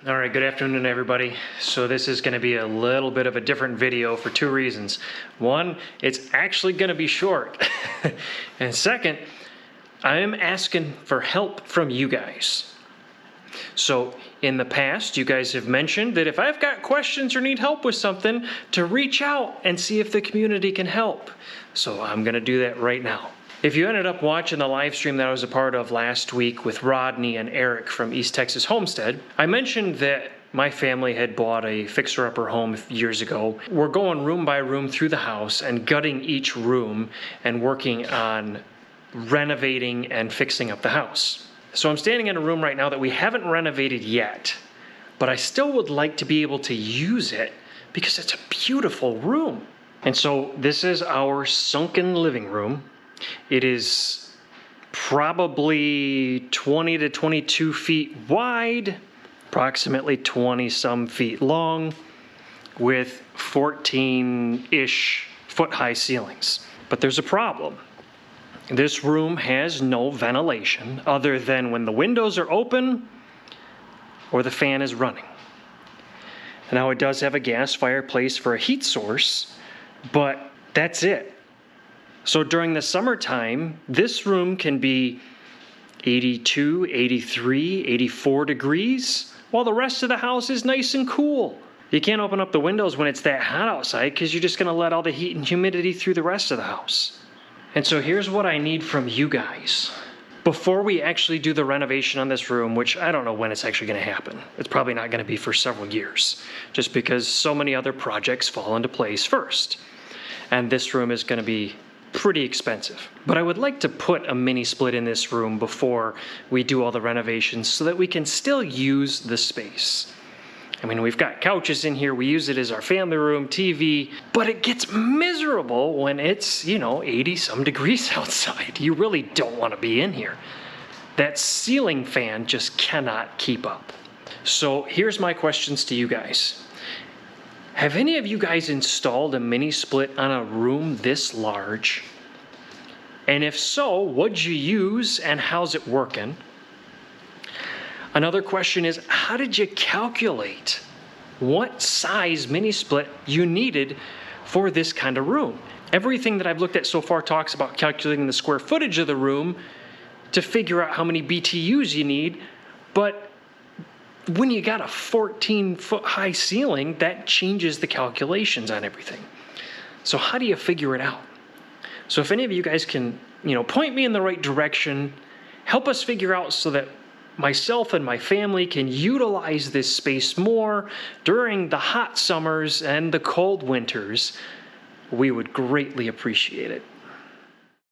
All right, good afternoon, everybody. So this is going to be a little bit of a different video for two reasons. One, it's actually going to be short. And second, I am asking for help from you guys. So in the past, you guys have mentioned that if I've got questions or need help with something, to reach out and see if the community can help. So I'm going to do that right now. If you ended up watching the live stream that I was a part of last week with Rodney and Eric from East Texas Homestead, I mentioned that my family had bought a fixer-upper home years ago. We're going room by room through the house and gutting each room and working on renovating and fixing up the house. So I'm standing in a room right now that we haven't renovated yet, but I still would like to be able to use it because it's a beautiful room. And so this is our sunken living room. It is probably 20 to 22 feet wide, approximately 20 some feet long, with 14-ish foot high ceilings. But there's a problem. This room has no ventilation other than when the windows are open or the fan is running. Now it does have a gas fireplace for a heat source, but that's it. So during the summertime, this room can be 82, 83, 84 degrees, while the rest of the house is nice and cool. You can't open up the windows when it's that hot outside because you're just going to let all the heat and humidity through the rest of the house. And so here's what I need from you guys. Before we actually do the renovation on this room, which I don't know when it's actually going to happen. It's probably not going to be for several years, just because so many other projects fall into place first. And this room is going to be pretty expensive. But I would like to put a mini split in this room before we do all the renovations so that we can still use the space. I mean, we've got couches in here, we use it as our family room, TV, but it gets miserable when it's, 80 some degrees outside. You really don't want to be in here. That ceiling fan just cannot keep up. So here's my questions to you guys. Have any of you guys installed a mini split on a room this large? And if so, what'd you use and how's it working? Another question is, how did you calculate what size mini split you needed for this kind of room? Everything that I've looked at so far talks about calculating the square footage of the room to figure out how many BTUs you need, but when you got a 14-foot high ceiling, that changes the calculations on everything. So how do you figure it out? So if any of you guys can, point me in the right direction, help us figure out so that myself and my family can utilize this space more during the hot summers and the cold winters, we would greatly appreciate it.